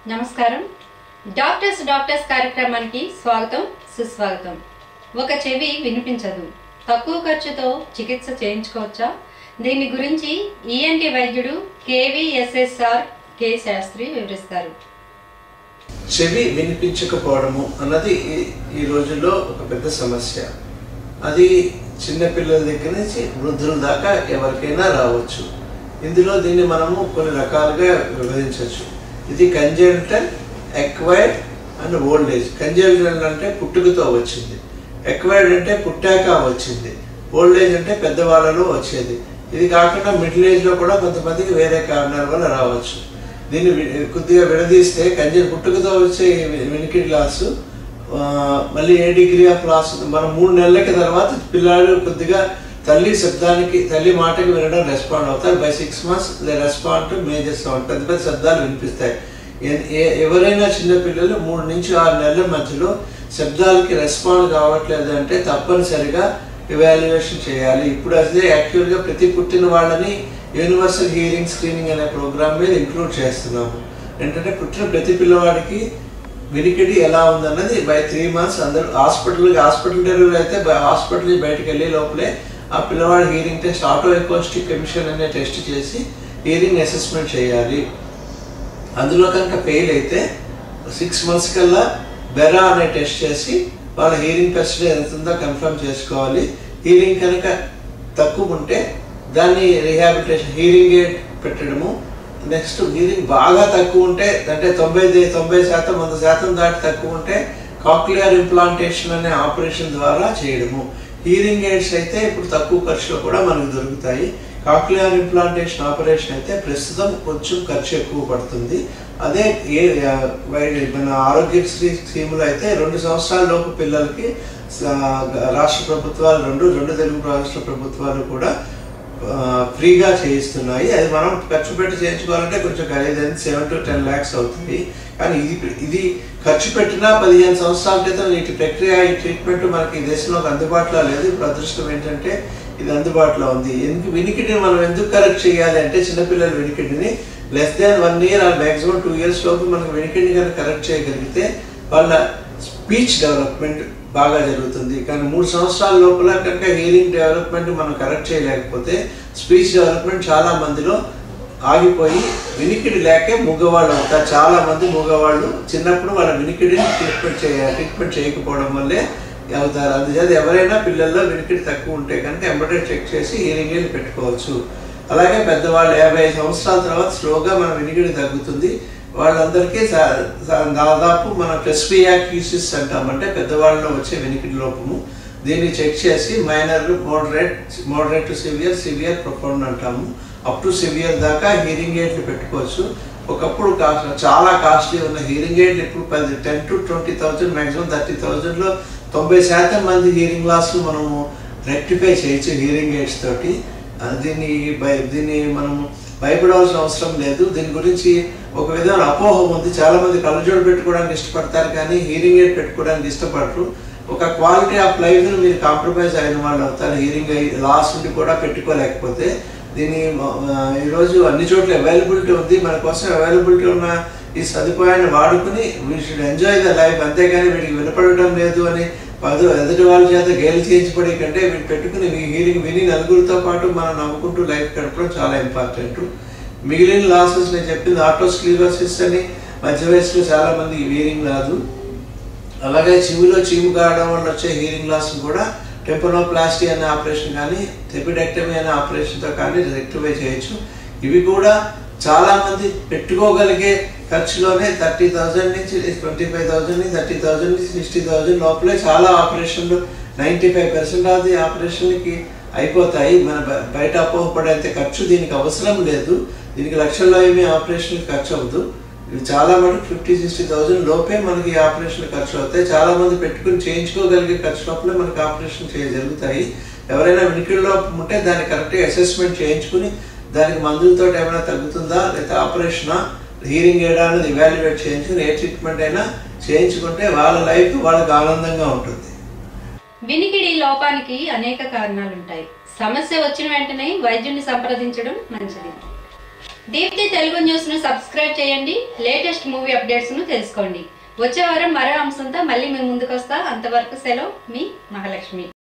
నమస్కారం. డాక్టర్స్ కార్యక్రమానికి స్వాగతం సుస్వాగతం. ఒక చెవి వినిపించదు, తక్కువ ఖర్చుతో చికిత్స చేయించుకోవచ్చా? దీని గురించి ఈఎన్టీ వైద్యుడు కేవీఎస్ఎస్ఆర్ కె శాస్త్రి వివరిస్తారు. చెవి వినిపించకపోవడము అన్నది ఈ రోజుల్లో ఒక పెద్ద సమస్య. అది చిన్నపిల్లల దగ్గర నుంచి వృద్ధుల దాకా ఎవరికైనా రావచ్చు. ఇందులో దీన్ని మనము కొన్ని రకాలుగా విభజించవచ్చు. ఇది congenital, acquired and old age. Congenital అంటే పుట్టుకతో వచ్చింది, ఎక్వైర్డ్ అంటే పుట్టాక వచ్చింది, ఓల్డ్ ఏజ్ అంటే పెద్దవాళ్ళలో వచ్చేది. ఇది కాకుండా మిడిల్ ఏజ్లో కూడా కొంతమందికి వేరే కారణాల వల్ల రావచ్చు. దీన్ని కొద్దిగా విడదీస్తే పుట్టుకతో వచ్చే వినికిడి లాస్ మళ్ళీ ఏ డిగ్రీ ఆఫ్ లాస్, మనం 3 నెలలకి తర్వాత పిల్లలు కొద్దిగా తల్లి మాటకి వినడం రెస్పాండ్ అవుతారు. By 6 months they respond to major sound. పెద్ద పెద్ద శబ్దాలు వినిపిస్తాయి. ఎవరైనా చిన్నపిల్లలు 3 నుంచి 6 నెలల మధ్యలో శబ్దాలకి రెస్పాండ్ కావట్లేదు అంటే తప్పనిసరిగా ఎవాల్యుయేషన్ చేయాలి. ఇప్పుడు అదే యాక్చువల్గా ప్రతి పుట్టిన వాళ్ళని యూనివర్సల్ హియరింగ్ స్క్రీనింగ్ అనే ప్రోగ్రామ్ మీద ఇంక్లూడ్ చేస్తున్నాము. ఏంటంటే పుట్టిన ప్రతి పిల్లవాడికి వినికిడి ఎలా ఉందన్నది బై 3 months అందరూ హాస్పిటల్ డెలివరీ అయితే హాస్పిటల్ బయటకు వెళ్ళే లోపలే ఆ పిల్లవాడి hearing test, auto acoustic emission అనే టెస్ట్ చేసి హీరింగ్ అసెస్మెంట్ చేయాలి. అందులో కనుక ఫెయిల్ అయితే 6 months కల్లా బెరా అనే టెస్ట్ చేసి వాళ్ళ హీరింగ్ టెస్ట్ ఎంత ఉందో కన్ఫర్మ్ చేసుకోవాలి. హీరింగ్ కనుక తక్కువ ఉంటే దాన్ని రీహాబిలిటేషన్, హీరింగ్ ఎయిడ్ పెట్టడము. నెక్స్ట్ హీరింగ్ బాగా తక్కువ ఉంటే, అంటే 90% 100% దాటి తక్కువ ఉంటే కాక్లియర్ ఇంప్లాంటేషన్ అనే ఆపరేషన్ ద్వారా చేయడము. హీరింగ్ ఎయిడ్స్ అయితే ఇప్పుడు తక్కువ ఖర్చులో కూడా మనకు దొరుకుతాయి. కాక్లియర్ ఇంప్లాంటేషన్ ఆపరేషన్ అయితే ప్రస్తుతం కొంచెం ఖర్చు ఎక్కువ పడుతుంది. అదే మన ఆరోగ్యశ్రీ స్కీములు అయితే 2 సంవత్సరాల లోపు పిల్లలకి రాష్ట్ర ప్రభుత్వాలు రెండు తెలుగు రాష్ట్ర ప్రభుత్వాలు కూడా ఫ్రీగా చేయిస్తున్నాయి. అది మనం ఖర్చు పెట్టి చేయించుకోవాలంటే కొంచెం ఖరీదైన 7 to 10 lakhs అవుతుంది. కానీ ఇది ఖర్చు పెట్టినా 15 సంవత్సరాల క్రితం ఈ ప్రక్రియ, ఈ ట్రీట్మెంట్ మనకి ఈ దేశంలోకి అందుబాటులో లేదు. ఇప్పుడు అదృష్టం ఏంటంటే ఇది అందుబాటులో ఉంది. వినికిడిని మనం ఎందుకు కరెక్ట్ చేయాలి అంటే, చిన్నపిల్లల వినికిడిని less than 1 year or maximum 2 years లోపు మనకు వినికిడిని కనుక కరెక్ట్ చేయగలిగితే వాళ్ళ స్పీచ్ డెవలప్మెంట్ బాగా జరుగుతుంది. కానీ 3 సంవత్సరాల లోపల కనుక హీరింగ్ డెవలప్మెంట్ మనం కరెక్ట్ చేయలేకపోతే స్పీచ్ డెవలప్మెంట్ చాలా మందిలో ఆగిపోయి వినికిడి లేకే మూగవాళ్ళు అవుతారు. చాలా మంది మూగవాళ్ళు చిన్నప్పుడు వాళ్ళ వినికిడిని ట్రీట్మెంట్ చేయకపోవడం వల్లే అవుతారు. అందుచేత ఎవరైనా పిల్లల్లో వినికిడి తక్కువ ఉంటే కనుక ఎంబడే చెక్ చేసి హీరింగ్ ఎయిడ్ పెట్టుకోవచ్చు. అలాగే పెద్దవాళ్ళు 55 సంవత్సరాల తర్వాత స్లోగా మన వినికిడి తగ్గుతుంది. వాళ్ళందరికీ దాదాపు మన ప్రెస్బియాక్యూసిస్ అంటామంటే పెద్దవాళ్ళలో వచ్చే వినికిడి లోపము. దీన్ని చెక్ చేసి minor, moderate to severe profound అంటాము. అప్ టు సివియర్ దాకా హీరింగ్ ఎయిడ్లు పెట్టుకోవచ్చు. ఒకప్పుడు చాలా కాస్ట్లీ ఉన్న హీరింగ్ ఎయిడ్లు ఇప్పుడు 10 to 20,000 మ్యాక్సిమం 30,000లో 90% మంది హీరింగ్ లాస్లు మనము రెక్టిఫై చేయొచ్చు హీరింగ్ ఎయిడ్స్ తోటి. దీన్ని మనము భయపడవలసిన అవసరం లేదు. దీని గురించి ఒక విధమైన అపోహ ఉంది. చాలా మంది కళ్ళజోడు పెట్టుకోవడానికి ఇష్టపడతారు కానీ హీరింగ్ ఎయిడ్ పెట్టుకోవడానికి ఇష్టపడరు. ఒక క్వాలిటీ ఆఫ్ లైఫ్ని మీరు కాంప్రమైజ్ అయిన వాళ్ళు అవుతారు హీరింగ్ లాస్ నుండి కూడా పెట్టుకోలేకపోతే. దీన్ని ఈరోజు అన్ని చోట్ల అవైలబిలిటీ ఉంది. మన కోసం అవైలబిలిటీ ఉన్న ఈ సదుపాయాన్ని వాడుకుని we should enjoy the life. అంతేగాని వీడికి వినపడటం లేదు అని ఎదుటి వాళ్ళ చేత గేలు చేయించబడే కంటే వీళ్ళు పెట్టుకుని హీరింగ్ విని నలుగురితో పాటు మనం నవ్వుకుంటూ లైఫ్ గడపడం చాలా ఇంపార్టెంట్. మిగిలిన లాసెస్ నేను చెప్పింది ఆటోస్క్లీరోసిస్ అని, మధ్య వయసులో చాలా మంది హీరింగ్ రాదు. అలాగే చెవిలో చీము కావడం వల్ల వచ్చే హీరింగ్ లాస్ కూడా టెంపనోప్లాస్టీ అనే ఆపరేషన్ కానీ టెపిడెక్టమీ అనే ఆపరేషన్తో కానీ రెక్టిఫై చేయొచ్చు. ఇవి కూడా చాలా మంది పెట్టుకోగలిగే ఖర్చులోనే 30,000 నుంచి 25,000 నుంచి 30,000 నుంచి 60,000 లోపలే చాలా ఆపరేషన్లు 95% ఆఫ్ ది ఆపరేషన్కి అయిపోతాయి. మన బయట అపోహపడేంత ఖర్చు దీనికి అవసరం లేదు. దీనికి లక్షల్లో ఏమీ ఆపరేషన్ ఖర్చు అవ్వదు. ఇవి చాలా మటుకు 50-60,000 లోపే మనకి ఆపరేషన్ ఖర్చు అవుతాయి. చాలా మంది పెట్టుకుని చేయించుకోగలిగే ఖర్చు లోపలే మనకి ఆపరేషన్ జరుగుతాయి. ఎవరైనా వినికిడి లోపం ఉంటే దాన్ని కరెక్ట్గా అసెస్మెంట్ చేయించుకుని దానికి మందులతో ఏమైనా తగ్గుతుందా లేదా ఆపరేషనా, హీరింగ్ ఎయిడా అనేది ఇవాల్యుయేట్ చేయించుకుని ఏ ట్రీట్మెంట్ అయినా చేయించుకుంటే వాళ్ళ లైఫ్ వాళ్ళకి ఆనందంగా ఉంటుంది. వినికిడి లోపానికి అనేక కారణాలుంటాయి. సమస్య వచ్చిన వెంటనే వైద్యుని సంప్రదించడం మంచిది. దీప్తి తెలుగు న్యూస్ ను సబ్స్క్రైబ్ చేయండి. లేటెస్ట్ మూవీ అప్డేట్స్ ను తెలుసుకోండి. వచ్చే వారం మరో అంశంతో మళ్ళీ మీ ముందుకు వస్తా. అంతవరకు సెలవు, మీ మహాలక్ష్మి.